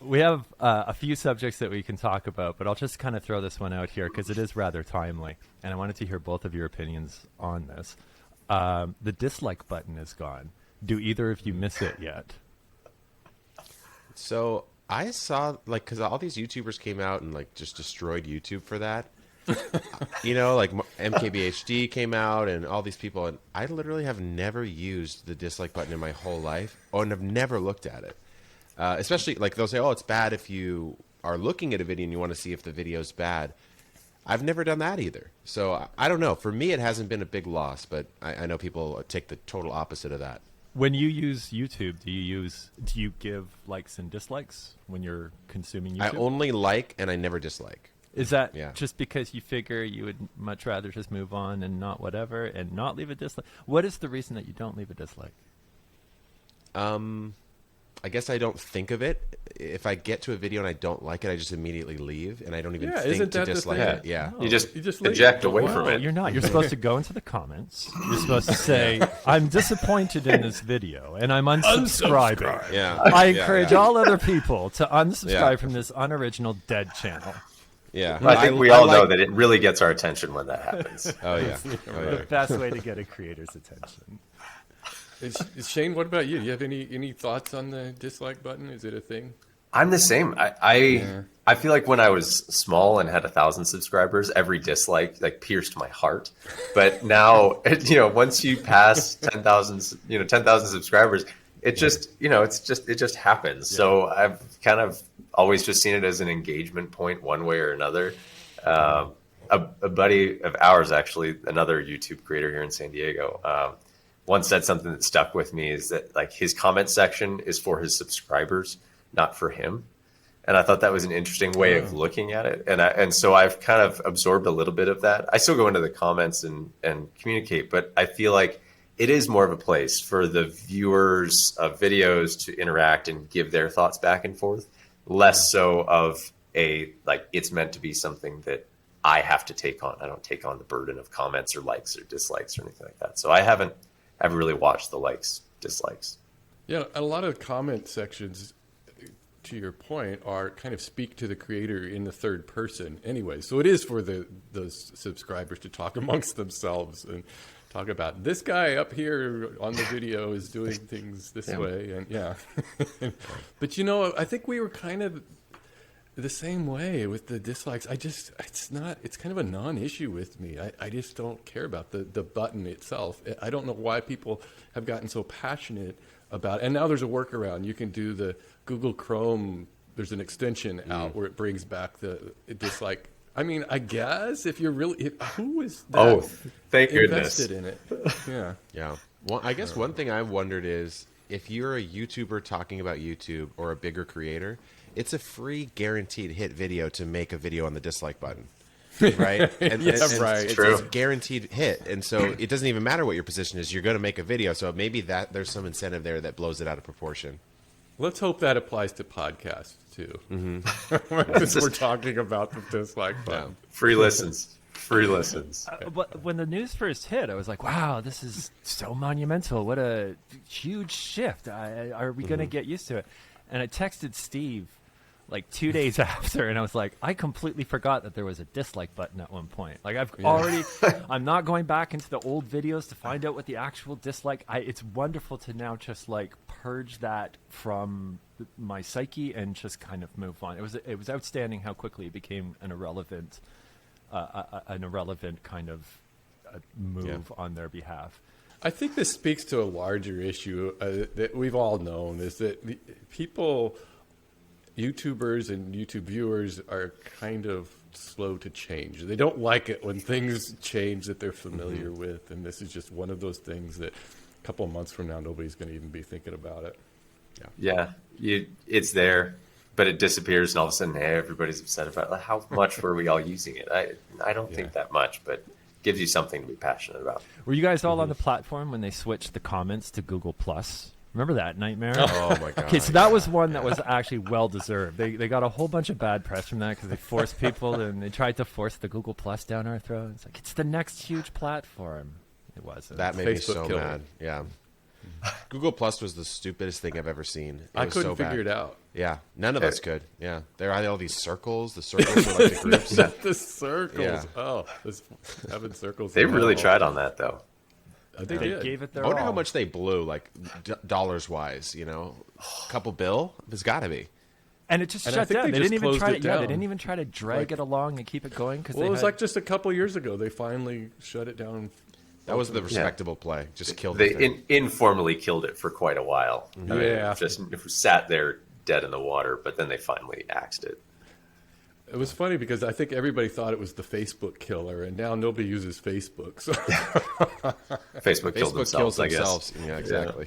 We have a few subjects that we can talk about, but I'll just kind of throw this one out here because it is rather timely, and I wanted to hear both of your opinions on this. The dislike button is gone. Do either of you miss it yet? So I saw, like, because all these YouTubers came out and, like, just destroyed YouTube for that. You know, like MKBHD came out and all these people, and I literally have never used the dislike button in my whole life, and have never looked at it. Especially, like, they'll say, oh, it's bad if you are looking at a video and you want to see if the video's bad. I've never done that either. So I don't know. For me, it hasn't been a big loss, but I know people take the total opposite of that. When you use YouTube, do you give likes and dislikes when you're consuming YouTube? I only like and I never dislike. Is that just because you figure you would much rather just move on and not whatever and not leave a dislike? What is the reason that you don't leave a dislike? I guess I don't think of it. If I get to a video and I don't like it, I just immediately leave, and I don't even think to dislike it. Yeah, you just eject away from it. You're not. You're supposed to go into the comments. You're supposed to say, "I'm disappointed in this video, and I'm unsubscribing." Yeah, I encourage all other people to unsubscribe from this unoriginal dead channel. Yeah, I think we all know that it really gets our attention when that happens. Oh yeah, the best way to get a creator's attention. Shane, what about you? Do you have any thoughts on the dislike button? Is it a thing? I'm the same. I feel like when I was small and had 1,000 subscribers, every dislike like pierced my heart. But now, once you pass 10,000 subscribers, it just, it just happens. Yeah. So I've kind of always just seen it as an engagement point one way or another. A buddy of ours, actually, another YouTube creator here in San Diego, once said something that stuck with me, is that like his comment section is for his subscribers, not for him. And I thought that was an interesting way of looking at it. And so I've kind of absorbed a little bit of that. I still go into the comments and communicate, but I feel like it is more of a place for the viewers of videos to interact and give their thoughts back and forth, less so of it's meant to be something that I have to take on. I don't take on the burden of comments or likes or dislikes or anything like that. So I haven't really watched the likes, dislikes. Yeah, a lot of comment sections, to your point, are kind of speak to the creator in the third person anyway. So it is for those subscribers to talk amongst themselves and talk about this guy up here on the video is doing things this way. And but I think we were kind of the same way with the dislikes. It's kind of a non-issue with me. I just don't care about the button itself. I don't know why people have gotten so passionate about it. And now there's a workaround. You can do the Google Chrome. There's an extension out where it brings back the dislike. I mean, I guess if you're really, who is that thank invested goodness. in it? Yeah. Yeah. Well, I guess one thing I've wondered is if you're a YouTuber talking about YouTube or a bigger creator, it's a free guaranteed hit video to make a video on the dislike button. Right? And, right. It's a guaranteed hit. And so it doesn't even matter what your position is. You're going to make a video. So maybe there's some incentive there that blows it out of proportion. Let's hope that applies to podcasts too. Mm-hmm. Since we're talking about the dislike button. Free listens. But when the news first hit, I was like, wow, this is so monumental. What a huge shift. Are we going to get used to it? And I texted Steve like 2 days after, and I was like, I completely forgot that there was a dislike button at one point. Like I'm not going back into the old videos to find out what the actual dislike. It's wonderful to now just like purge that from my psyche and just kind of move on. It was outstanding how quickly it became an irrelevant kind of move on their behalf. I think this speaks to a larger issue that we've all known, is that YouTubers and YouTube viewers are kind of slow to change. They don't like it when things change that they're familiar with, and this is just one of those things that a couple of months from now nobody's going to even be thinking about it. Yeah, it's there, but it disappears, and all of a sudden, hey, everybody's upset about it. Like, how much were we all using it? I don't think that much, but it gives you something to be passionate about. Were you guys all on the platform when they switched the comments to Google Plus? Remember that nightmare? Oh my god! Okay, so that was one that was actually well deserved. They got a whole bunch of bad press from that because they forced people and they tried to force the Google Plus down our throats. It's like it's the next huge platform. It wasn't. That made me so mad. Yeah. Google Plus was the stupidest thing I've ever seen. I was couldn't so bad. figure it out. Yeah, none of us could. Yeah, there are all these circles. The circles were like the groups. The circles. Yeah. Oh, having circles. They really tried on that though. They They did. gave it their I wonder all. how much they blew, like dollars wise. A couple bill. There's got to be. And it just And I shut think down. they They just didn't even closed try it to. Yeah, they down. didn't even try to drag it along and keep it going because Well, it was like just a couple years ago they finally shut it down. That was the respectable play. Just killed They it. informally killed it for quite a while. I mean, Yeah. just sat there dead in the water, but then they finally axed it. It was funny because I think everybody thought it was the Facebook killer, and now nobody uses Facebook. So Facebook killed Facebook kills themselves, I guess. themselves. Yeah, exactly.